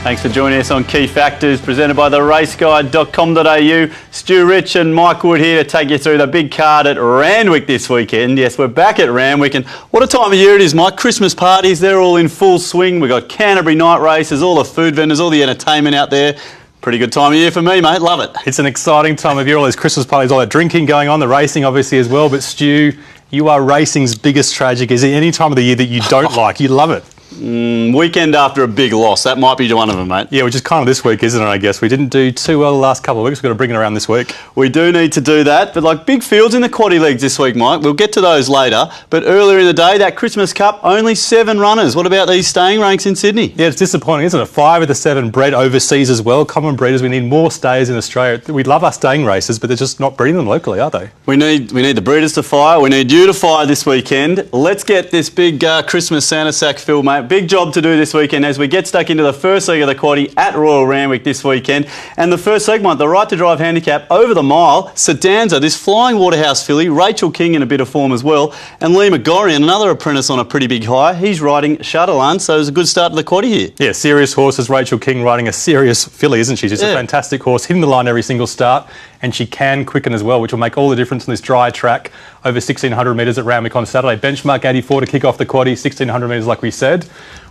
Thanks for joining us on Key Factors, presented by theraceguide.com.au. Stu Rich and Mike Wood here to take you through the big card at Randwick this weekend. Yes, we're back at Randwick, and what a time of year it is, Mike. Christmas parties, they're all in full swing. We've got Canterbury night races, all the food vendors, all the entertainment out there. Pretty good time of year for me, mate. Love it. It's an exciting time of year. All those Christmas parties, all that drinking going on, the racing obviously as well. But Stu, you are racing's biggest tragic. Is there any time of the year that you don't like? You love it. Weekend after a big loss. That might be one of them, mate. Yeah, which is kind of this week, isn't it, I guess? We didn't do too well the last couple of weeks. We've got to bring it around this week. We do need to do that. But like big fields in the Quaddie leagues this week, Mike. We'll get to those later. But earlier in the day, that Christmas Cup, only 7 runners. What about these staying ranks in Sydney? Yeah, it's disappointing, isn't it? 5 of the 7 bred overseas as well. Common breeders. We need more stayers in Australia. We love our staying races, but they're just not breeding them locally, are they? We need the breeders to fire. We need you to fire this weekend. Let's get this big Christmas Santa sack filled, mate. Big job to do this weekend as we get stuck into the first leg of the Quaddie at Royal Randwick this weekend. And the first segment, the right to drive handicap over the mile, Sedanza, this flying Waterhouse filly, Rachel King in a bit of form as well, and Lee McGorrian, another apprentice on a pretty big high. He's riding Shutterland, so it's a good start to the Quaddie here. Yeah, serious horses. Rachel King riding a serious filly, isn't she? She's a fantastic horse, hitting the line every single start, and she can quicken as well, which will make all the difference on this dry track over 1,600 metres at Randwick on Saturday. Benchmark 84 to kick off the Quaddie, 1,600 metres like we said.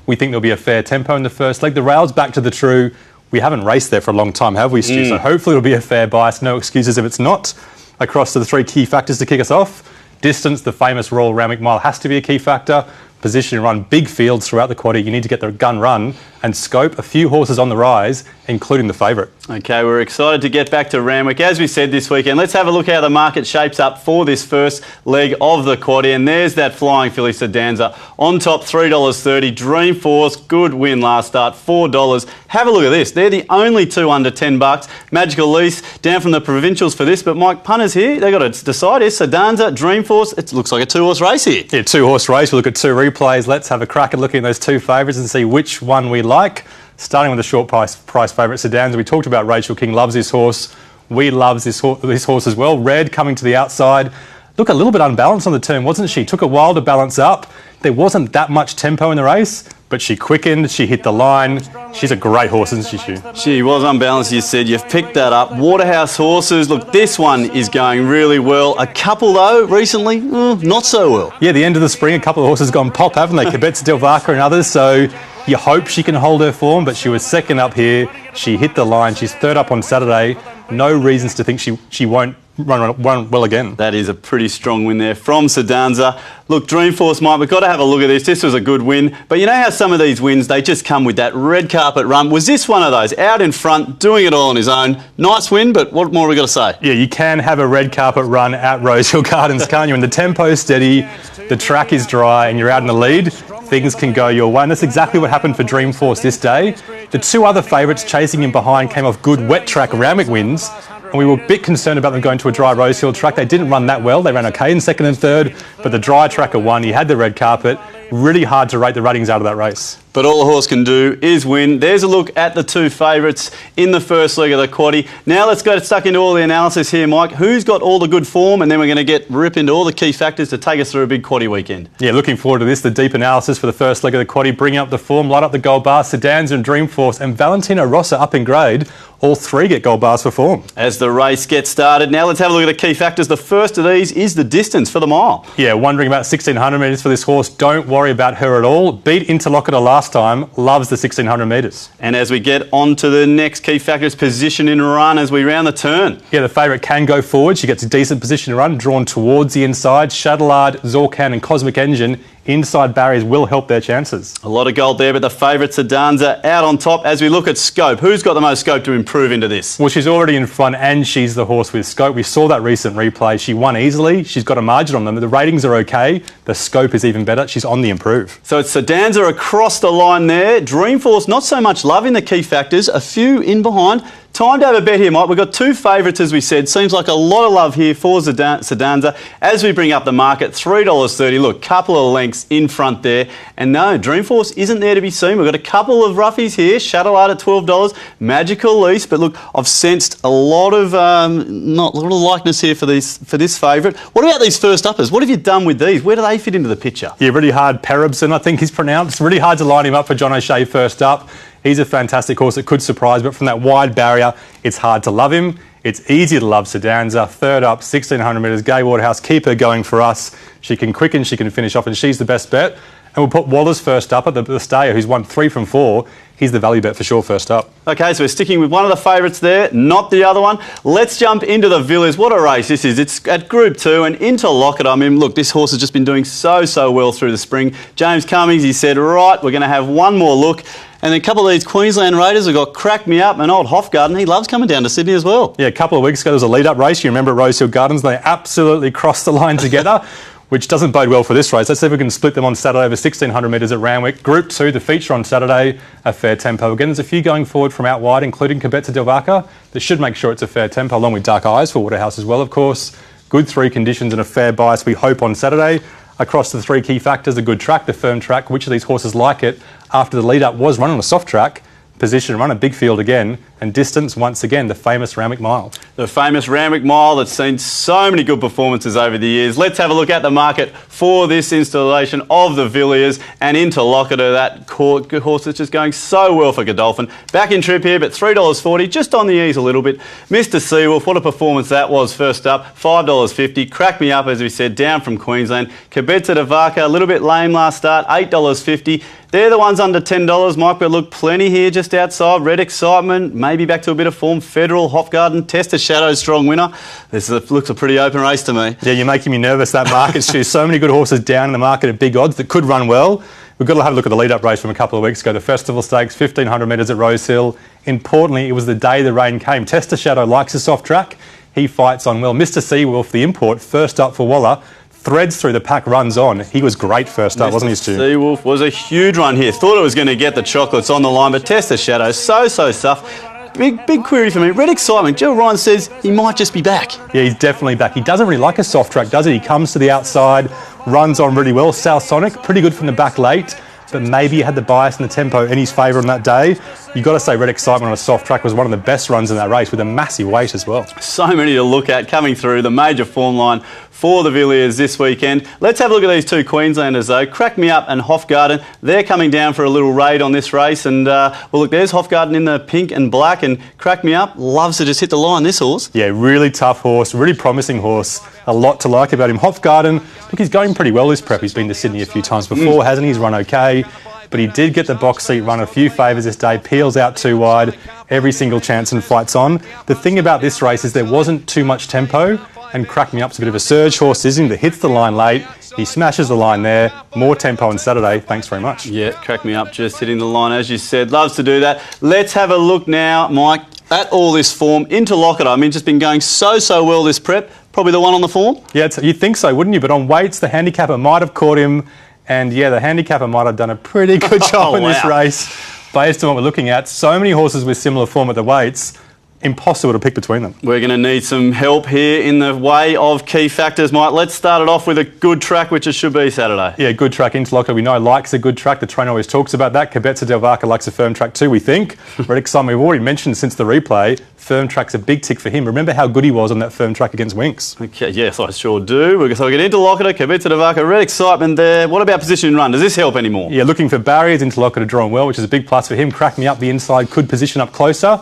We think there'll be a fair tempo in the first leg. The rail's back to the true. We haven't raced there for a long time, have we, Stu? So hopefully it'll be a fair bias. No excuses if it's not. Across to the 3 key factors to kick us off. Distance, the famous Royal Randwick Mile, has to be a key factor. Position and run, big fields throughout the Quaddie. You need to get the gun run and scope. A few horses on the rise, including the favourite. Okay, we're excited to get back to Randwick. As we said this weekend, let's have a look how the market shapes up for this first leg of the Quaddie. And there's that flying filly Sedanza on top, $3.30. Dreamforce, good win last start, $4. Have a look at this. They're the only 2 under $10. Magical Lease down from the provincials for this. But Mike, punters here, they've got to decide. Is Sedanza, Dreamforce? It looks like a 2-horse race here. Yeah, 2-horse race. We'll look at 2 replays. Let's have a crack at looking at those 2 favourites and see which one we like. Starting with the short price favourite Sedanza. We talked about Rachel King loves this horse. We loves this horse as well. Red coming to the outside. Look, a little bit unbalanced on the turn, wasn't she? Took a while to balance up. There wasn't that much tempo in the race, but she quickened, she hit the line. She's a great horse, isn't she, Stu? She was unbalanced, you said. You've picked that up. Waterhouse horses. Look, this one is going really well. A couple, though, recently, not so well. Yeah, the end of the spring, a couple of horses gone pop, haven't they? Kibetz Del Vaca and others, so you hope she can hold her form, but she was second up here. She hit the line. She's third up on Saturday. No reasons to think she won't run well again. That is a pretty strong win there from Sedanza. Look, Dreamforce, Mike, we've got to have a look at this. This was a good win. But you know how some of these wins, they just come with that red carpet run. Was this one of those? Out in front, doing it all on his own. Nice win, but what more have we got to say? Yeah, you can have a red carpet run at Rosehill Gardens, can't you? And the tempo's steady, the track is dry, and you're out in the lead, things can go your way. And that's exactly what happened for Dreamforce this day. The 2 other favourites chasing him behind came off good wet track Randwick wins. And we were a bit concerned about them going to a dry Rosehill track. They didn't run that well. They ran okay in second and third, but the dry tracker won. He had the red carpet. Really hard to rate the ratings out of that race. But all the horse can do is win. There's a look at the 2 favourites in the first leg of the Quaddie. Now let's go stuck into all the analysis here, Mike. Who's got all the good form? And then we're going to rip into all the key factors to take us through a big Quaddie weekend. Yeah, looking forward to this. The deep analysis for the first leg of the Quaddie, bringing up the form, light up the gold bars. Sedanza and Dreamforce and Valentino Rossa up in grade. All 3 get gold bars for form. As the race gets started, now let's have a look at the key factors. The first of these is the distance for the mile. Yeah, wondering about 1,600 metres for this horse. Don't worry about her at all. Beat Interlocutor last time. Loves the 1,600 metres. And as we get on to the next key factor, is position in run as we round the turn. Yeah, the favourite can go forward. She gets a decent position to run, drawn towards the inside. Shadalard, Zorcan and Cosmic Engine. Inside barriers will help their chances. A lot of gold there, but the favourite Sedanza out on top as we look at scope. Who's got the most scope to improve into this? Well, she's already in front and she's the horse with scope. We saw that recent replay. She won easily. She's got a margin on them. The ratings are okay. The scope is even better. She's on the improve. So it's Sedanza across the line there. Dreamforce, not so much love in the key factors. A few in behind. Time to have a bet here, Mike. We've got 2 favourites, as we said. Seems like a lot of love here for Sedanza. As we bring up the market, $3.30. Look, couple of lengths in front there. And no, Dreamforce isn't there to be seen. We've got a couple of roughies here. Shadowart at $12. Magical Lease. But look, I've sensed a lot of likeness here for this favourite. What about these first uppers? What have you done with these? Where do they fit into the picture? Yeah, really hard. Peribson, I think he's pronounced. Really hard to line him up for John O'Shea first up. He's a fantastic horse that could surprise, but from that wide barrier, it's hard to love him. It's easy to love Sedanza. Third up, 1,600 metres. Gay Waterhouse, keep her going for us. She can quicken, she can finish off, and she's the best bet. And we'll put Waller's first up at the stayer, who's won 3 from 4. He's the value bet for sure first up. Okay, so we're sticking with one of the favourites there, not the other one. Let's jump into the Villiers. What a race this is. It's at Group 2 and Interlocutor. I mean, look, this horse has just been doing so well through the spring. James Cummings, he said, right, we're going to have one more look. And then a couple of these Queensland Raiders have got Crack Me Up and Old Hofgarden. He loves coming down to Sydney as well. Yeah, a couple of weeks ago there was a lead-up race. You remember at Rosehill Gardens? They absolutely crossed the line together, which doesn't bode well for this race. Let's see if we can split them on Saturday over 1,600 metres at Randwick. Group 2, the feature on Saturday, a fair tempo. Again, there's a few going forward from out wide, including Quaddie Del Vaca. That should make sure it's a fair tempo, along with Dark Eyes for Waterhouse as well, of course. Good 3 conditions and a fair bias, we hope, on Saturday. Across the 3 key factors, the good track, the firm track, which of these horses like it after the lead-up was run on a soft track, position, run a big field again, and distance, once again, the famous Randwick Mile. The famous Randwick Mile that's seen so many good performances over the years. Let's have a look at the market for this installation of the Villiers and Interlocutor, that horse that's just going so well for Godolphin. Back in trip here, but $3.40, just on the ease a little bit. Mr. Seawolf, what a performance that was first up, $5.50. Crack Me Up, as we said, down from Queensland. Quaddie Del Vaca, a little bit lame last start, $8.50. They're the ones under $10, Mike, but look, plenty here just outside. Red Excitement, maybe back to a bit of form. Federal, Hofgarden, Test of Shadow, strong winner. This looks a pretty open race to me. Yeah, you're making me nervous, that market. There's so many good horses down in the market at big odds that could run well. We've got to have a look at the lead-up race from a couple of weeks ago. The Festival Stakes, 1,500 metres at Rosehill. Importantly, it was the day the rain came. Test of Shadow likes a soft track. He fights on well. Mr. Seawolf, the import, first up for Waller. Threads through the pack, runs on. He was great first up, wasn't he, Stu? Seawolf was a huge run here. Thought it was going to get the chocolates on the line, but Test of Shadow, so tough. Big query for me. Red Excitement, Joe Ryan says he might just be back. Yeah, he's definitely back. He doesn't really like a soft track, does he? He comes to the outside, runs on really well. South Sonic, pretty good from the back late, but maybe he had the bias and the tempo in his favour on that day. You've got to say Red Excitement on a soft track was one of the best runs in that race with a massive weight as well. So many to look at coming through the major form line for the Villiers this weekend. Let's have a look at these 2 Queenslanders though. Crack Me Up and Hofgarden. They're coming down for a little raid on this race, and well, look, there's Hofgarden in the pink and black, and Crack Me Up loves to just hit the line, this horse. Yeah, really tough horse, really promising horse. A lot to like about him. Hofgarden, look, he's going pretty well this prep. He's been to Sydney a few times before, hasn't he? He's run okay. But he did get the box seat run a few favours this day, peels out too wide, every single chance and fights on. The thing about this race is there wasn't too much tempo, and Crack Me Up's a bit of a surge horse, isn't he, that hits the line late. He smashes the line there. More tempo on Saturday. Thanks very much. Yeah, Crack Me Up just hitting the line, as you said. Loves to do that. Let's have a look now, Mike, at all this form. Interlocutor, I mean, just been going so well this prep. Probably the one on the form? Yeah, you'd think so, wouldn't you? But on weights, the handicapper might have caught him. And yeah, the handicapper might have done a pretty good job in this race based on what we're looking at. So many horses with similar form at the weights, impossible to pick between them. We're going to need some help here in the way of key factors, Mike. Let's start it off with a good track, which it should be Saturday. Yeah, good track. Interlocutor, we know, likes a good track. The trainer always talks about that. Quaddie Del Vaca likes a firm track too, we think. Red Excitement, we've already mentioned since the replay, firm track's a big tick for him. Remember how good he was on that firm track against Winks? Okay, yes, I sure do. So we get Interlocutor, Quaddie Del Vaca, Red Excitement there. What about position and run? Does this help anymore? Yeah, looking for barriers. Interlocutor drawing well, which is a big plus for him. Crack Me Up the inside, could position up closer.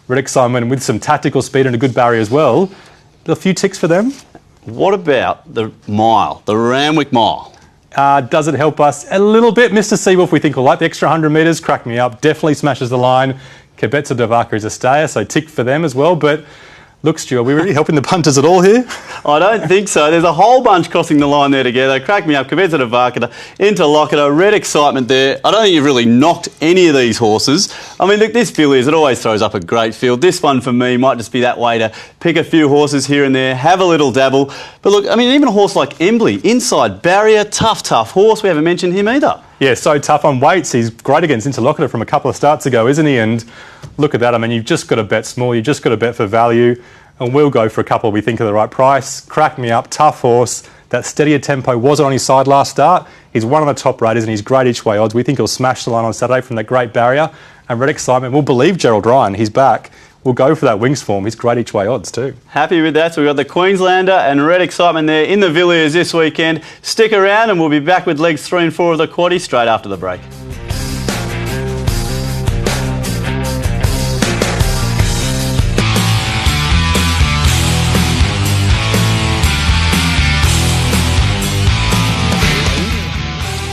Red Excitement with some tactical speed and a good barrier as well. A few ticks for them. What about the mile, the Randwick Mile? Does it help us? A little bit. Mr. Seawolf, we think, will like the extra 100 metres. Crack Me Up definitely smashes the line. Quaddie Del Vaca is a stayer, so tick for them as well. But look, Stu, are we really helping the punters at all here? I don't think so. There's a whole bunch crossing the line there together. Crack Me Up, Quaddie Del Vaca, Interlocutor, Red Excitement there. I don't think you've really knocked any of these horses. I mean, look, this Villiers, it always throws up a great field. This one for me might just be that way to pick a few horses here and there, have a little dabble. But look, I mean, even a horse like Embley, inside barrier, tough horse. We haven't mentioned him either. Yeah, so tough on weights. He's great against Interlocutor from a couple of starts ago, isn't he? And look at that. I mean, you've just got to bet small. You've just got to bet for value. And we'll go for a couple we think are the right price. Crack Me Up, tough horse. That steadier tempo wasn't on his side last start. He's one of the top raters and he's great each way odds. We think he'll smash the line on Saturday from that great barrier. And Red Excitement, we'll believe Gerald Ryan. He's back. We'll go for that Wings form. He's great each way odds too. Happy with that. So we've got the Queenslander and Red Excitement there in the Villiers this weekend. Stick around and we'll be back with legs 3 and 4 of the Quaddie straight after the break.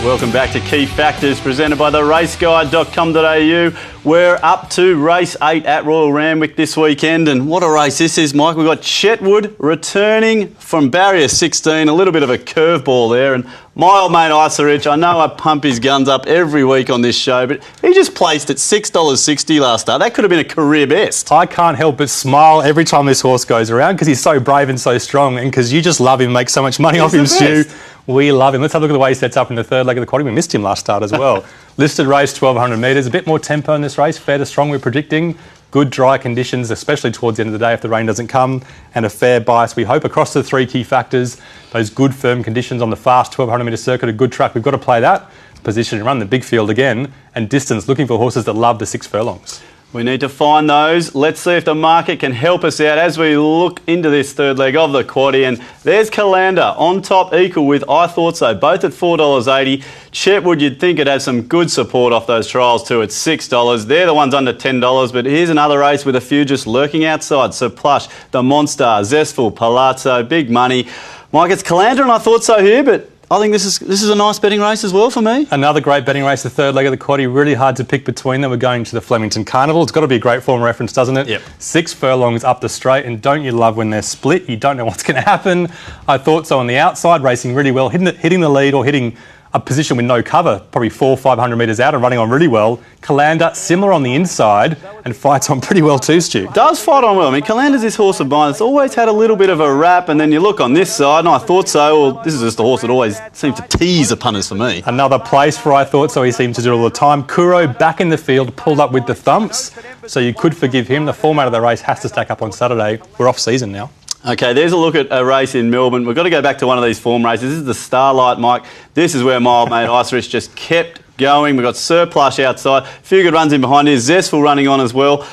Welcome back to Key Factors, presented by the raceguide.com.au. We're up to race 8 at Royal Randwick this weekend, and what a race this is, Mike. We've got Chetwood returning from barrier 16, a little bit of a curveball there, and my old mate Icerich, I know I pump his guns up every week on this show, but he just placed at $6.60 last start. That could have been a career best. I can't help but smile every time this horse goes around because he's so brave and so strong, and because you just love him, make so much money off him, Stu. We love him. Let's have a look at the way he sets up in the third leg of the quaddie. We missed him last start as well. Listed race, 1,200 metres. A bit more tempo in this race. Fair to strong, we're predicting. Good dry conditions, especially towards the end of the day if the rain doesn't come. And a fair bias, we hope, across the three key factors. Those good firm conditions on the fast 1,200 metre circuit, a good track. We've got to play that. Position and run the big field again. And distance, looking for horses that love the 6 furlongs. We need to find those. Let's see if the market can help us out as we look into this third leg of the quaddie. And there's Calander on top, equal with I Thought So, both at $4.80. Chetwood, you'd think it'd have some good support off those trials too at $6. They're the ones under $10, but here's another race with a few just lurking outside. So Plush, the Monster, Zestful, Palazzo, big money. Mike, it's Calander and I Thought So here, but I think this is a nice betting race as well for me. Another great betting race, the third leg of the quaddie. Really hard to pick between them. We're going to the Flemington Carnival. It's got to be a great form reference, doesn't it? Yep. 6 furlongs up the straight, and don't you love when they're split? You don't know what's going to happen. I Thought So on the outside, racing really well, hitting the lead or hitting a position with no cover, probably 400-500 metres out and running on really well. Calander, similar on the inside and fights on pretty well too, Stu. Does fight on well. I mean, Calander's this horse of mine that's always had a little bit of a rap, and then you look on this side and I Thought So, well, this is just a horse that always seems to tease the punters for me. Another place for I Thought So, he seems to do it all the time. Kuro back in the field, pulled up with the thumps, so you could forgive him. The format of the race has to stack up on Saturday. We're off season now. Okay, there's a look at a race in Melbourne. We've got to go back to one of these form races. This is the Starlight, Mike. This is where my old mate Icerich just kept going. We've got Surplush outside. A few good runs in behind here. Zestful running on as well.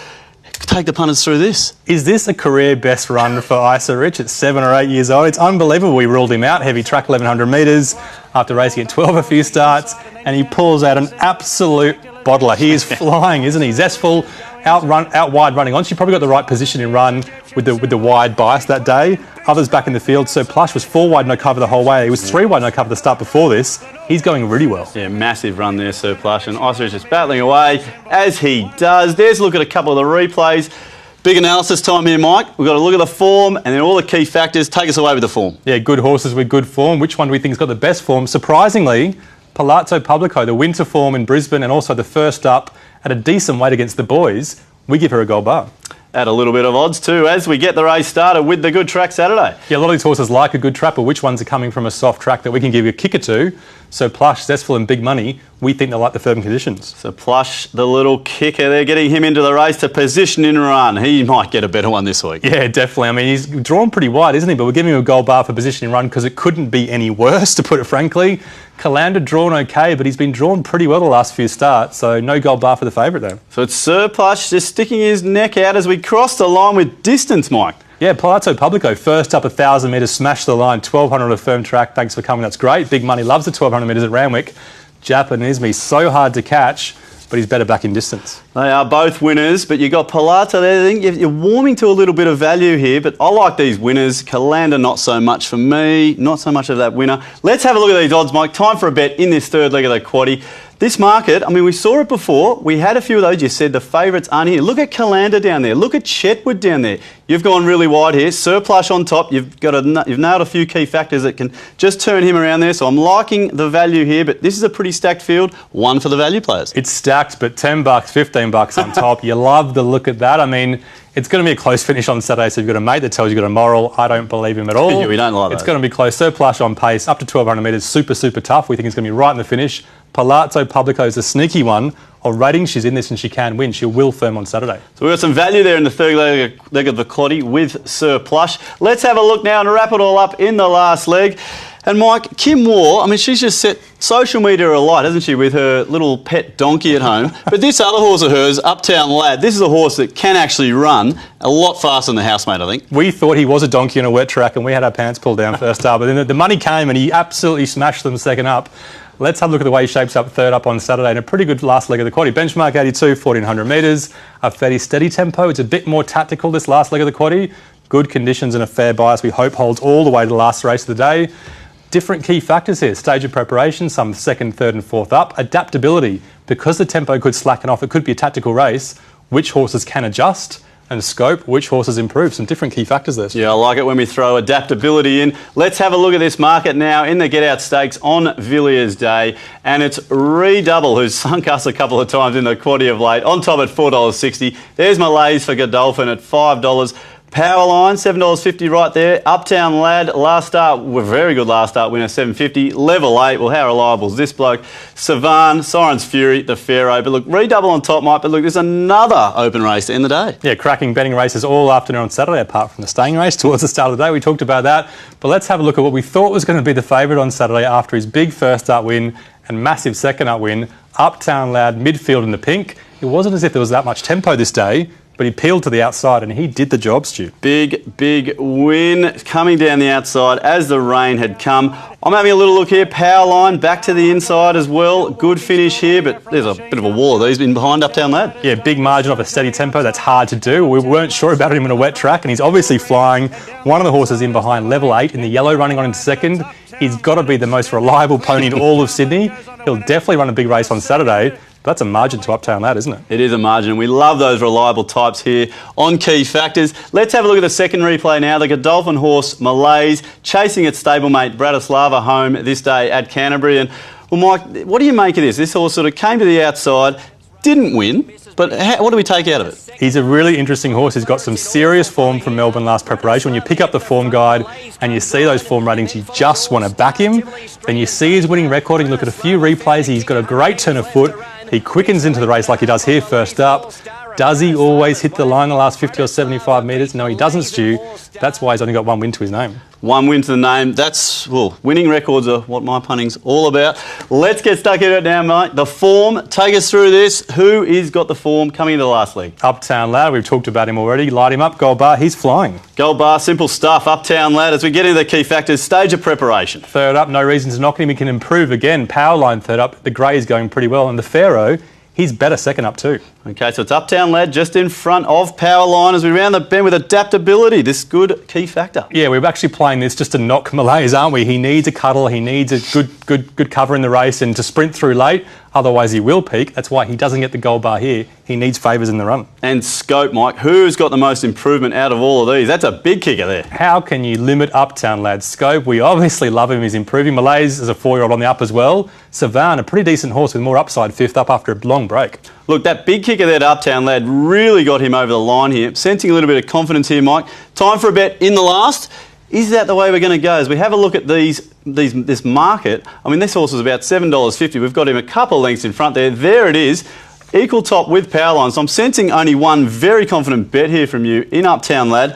Take the punters through this. Is this a career best run for Icerich at 7 or 8 years old? It's unbelievable. We ruled him out. Heavy track, 1,100 metres after racing at 12 a few starts, and he pulls out an absolute bottler. He is flying, isn't he? Zestful, out wide running on. She probably got the right position in run with the wide bias that day. Others back in the field. So Plush was 4 wide no cover the whole way. He was 3 wide no cover the start before this. He's going really well. Yeah, massive run there, Sir Plush, and Icerich just battling away as he does. There's a look at a couple of the replays. Big analysis time here, Mike. We've got to look at the form and then all the key factors. Take us away with the form. Yeah, good horses with good form. Which one do we think has got the best form? Surprisingly, Palazzo Publico, the winter form in Brisbane and also the first up at a decent weight against the boys. We give her a gold bar. Add a little bit of odds too as we get the race started with the good track Saturday. Yeah, a lot of these horses like a good track, but which ones are coming from a soft track that we can give you a kicker to? So Plush, Zestful and Big Money, we think they like the firm conditions. So Plush, the little kicker, they're getting him into the race to position and run. He might get a better one this week. Yeah, definitely. I mean, he's drawn pretty wide, isn't he? But we're giving him a gold bar for position and run because it couldn't be any worse, to put it frankly. Calander drawn okay, but he's been drawn pretty well the last few starts, so no gold bar for the favourite though. So it's Sir Plush just sticking his neck out as we cross the line with distance, Mike. Yeah, Palazzo Publico, first up 1,000 metres, smashed the line, 1,200 on a firm track. Thanks for coming, that's great. Big Money loves the 1,200 metres at Randwick. Japanisme, so hard to catch, but he's better back in distance. They are both winners, but you got Palazzo there. I think you're warming to a little bit of value here, but I like these winners. Calander, not so much for me. Not so much of that winner. Let's have a look at these odds, Mike. Time for a bet in this third leg of the quaddie. This market, I mean, we saw it before. We had a few of those. You said the favourites aren't here. Look at Calander down there. Look at Chetwood down there. You've gone really wide here. Sir Plush on top. You've nailed a few key factors that can just turn him around there. So I'm liking the value here, but this is a pretty stacked field. One for the value players. It's stacked, but $10, $15 on top. You love the look at that. I mean, it's going to be a close finish on Saturday, so you've got a mate that tells you you've got a moral. I don't believe him at all. Yeah, we don't like that. It's going to be close. Sir Plush on pace, up to 1,200 metres, super, super tough. We think it's going to be right in the finish. Palazzo Publico is a sneaky one. On ratings, she's in this and she can win. She will firm on Saturday. So we've got some value there in the third leg of the quaddie with Sir Plush. Let's have a look now and wrap it all up in the last leg. And Mike, Kim Moore, I mean, she's just set social media alight, hasn't she, with her little pet donkey at home. But this other horse of hers, Uptown Lad, this is a horse that can actually run a lot faster than the housemate, I think. We thought he was a donkey on a wet track and we had our pants pulled down first up. But then the money came and he absolutely smashed them second up. Let's have a look at the way he shapes up third up on Saturday in a pretty good last leg of the quaddie. Benchmark 82, 1,400 metres, a fairly steady tempo. It's a bit more tactical this last leg of the quaddie. Good conditions and a fair bias we hope holds all the way to the last race of the day. Different key factors here. Stage of preparation, some second, third and fourth up. Adaptability. Because the tempo could slacken off, it could be a tactical race. Which horses can adjust? And scope, which horses improve. Some different key factors there. Yeah, I like it when we throw adaptability in. Let's have a look at this market now in the Get Out Stakes on Villiers Day. And it's Redouble, who's sunk us a couple of times in the Quaddie of late, on top at $4.60. There's Malays for Godolphin at $5. Powerline, $7.50 right there. Uptown Lad, last start, very good last start winner, $7.50. Level 8, well, how reliable is this bloke? Savan, Siren's Fury, the Pharaoh. But look, Redouble on top, Mike, but look, there's another open race to end the day. Yeah, cracking betting races all afternoon on Saturday, apart from the staying race towards the start of the day. We talked about that. But let's have a look at what we thought was going to be the favourite on Saturday after his big first up win and massive second up win. Uptown Lad, midfield in the pink. It wasn't as if there was that much tempo this day, but he peeled to the outside and he did the job, Stu. Big win coming down the outside as the rain had come. I'm having a little look here. Powerline back to the inside as well. Good finish here, but there's a bit of a wall of these in behind Uptown Lad. Yeah, big margin off a steady tempo. That's hard to do. We weren't sure about him in a wet track and he's obviously flying. One of the horses in behind, level 8 in the yellow, running on into second. He's got to be the most reliable pony in all of Sydney. He'll definitely run a big race on Saturday. That's a margin to Uptown Lad, isn't it? It is a margin. We love those reliable types here on Key Factors. Let's have a look at the second replay now. The Godolphin horse, Malays, chasing its stablemate Bratislava home this day at Canterbury. And, well, Mike, what do you make of this? This horse sort of came to the outside, didn't win, but what do we take out of it? He's a really interesting horse. He's got some serious form from Melbourne last preparation. When you pick up the form guide and you see those form ratings, you just want to back him. Then you see his winning record and you look at a few replays. He's got a great turn of foot. He quickens into the race like he does here first up. Does he always hit the line the last 50 or 75 metres? No, he doesn't, Stu. That's why he's only got one win to his name. One win to the name. That's, well, winning records are what my punting's all about. Let's get stuck into it now, mate. The form, take us through this. Who is got the form coming into the last leg? Uptown Lad, we've talked about him already. Light him up, Gold Bar, he's flying. Gold Bar, simple stuff. Uptown Lad, as we get into the key factors, stage of preparation. Third up, no reason to knock him. He can improve again. Powerline third up. The grey is going pretty well. And the Pharaoh, he's better second up too. Okay, so it's Uptown Lad just in front of Powerline as we round the bend with adaptability, this good key factor. Yeah, we're actually playing this just to knock Malays, aren't we? He needs a cuddle, he needs a good cover in the race and to sprint through late, otherwise he will peak. That's why he doesn't get the Gold Bar here. He needs favours in the run. And scope, Mike, who's got the most improvement out of all of these? That's a big kicker there. How can you limit Uptown Lad's scope? We obviously love him, he's improving. Malays is a 4-year-old on the up as well. Savan, a pretty decent horse with more upside, fifth up after a long break. Look, that big kicker there to Uptown Lad really got him over the line here. Sensing a little bit of confidence here, Mike. Time for a bet in the last. Is that the way we're going to go? As we have a look at this market, I mean, this horse is about $7.50. We've got him a couple of lengths in front there. There it is. Equal top with Powerline. So I'm sensing only one very confident bet here from you in Uptown Lad.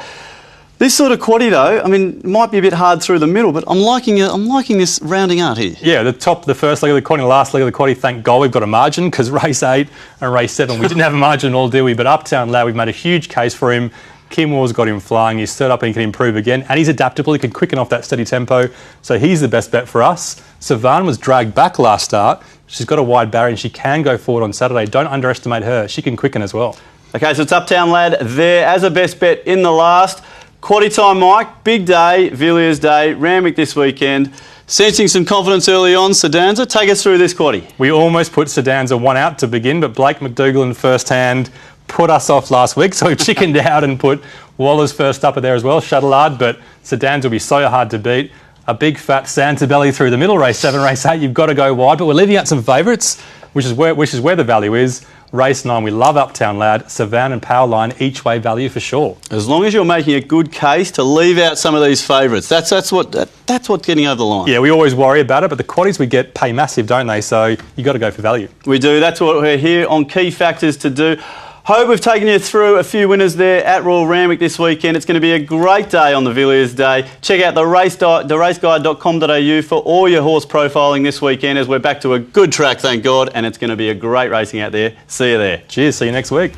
This sort of quaddie though, I mean, might be a bit hard through the middle, but I'm liking this rounding out here. Yeah, the first leg of the quaddie, the last leg of the quaddie, thank God we've got a margin, because race 8 and race 7, we didn't have a margin at all, do we? But Uptown Lad, we've made a huge case for him. Kim Waugh's got him flying, he's stirred up and he can improve again, and he's adaptable, he can quicken off that steady tempo, so he's the best bet for us. Savan was dragged back last start, she's got a wide barrier and she can go forward on Saturday. Don't underestimate her, she can quicken as well. Okay, so it's Uptown Lad there as a best bet in the last. Quaddie time, Mike. Big day, Villiers Day, Randwick this weekend. Sensing some confidence early on, Sedanza. Take us through this quaddie. We almost put Sedanza one out to begin, but Blake McDougall in first hand put us off last week, so we chickened out and put Waller's first upper there as well, Shuttleard, but Sedanza will be so hard to beat. A big fat Santa belly through the middle, race 7, race 8, you've got to go wide, but we're leaving out some favourites, which is where the value is. Race 9, we love Uptown Lad, Savan and Powerline, each way value for sure. As long as you're making a good case to leave out some of these favourites, that's what's getting over the line. Yeah, we always worry about it, but the quaddies we get pay massive, don't they? So you got to go for value. We do. That's what we're here on Key Factors to do. Hope we've taken you through a few winners there at Royal Randwick this weekend. It's going to be a great day on the Villiers Day. Check out theraceguide.com.au for all your horse profiling this weekend as we're back to a good track, thank God, and it's going to be a great racing out there. See you there. Cheers, see you next week.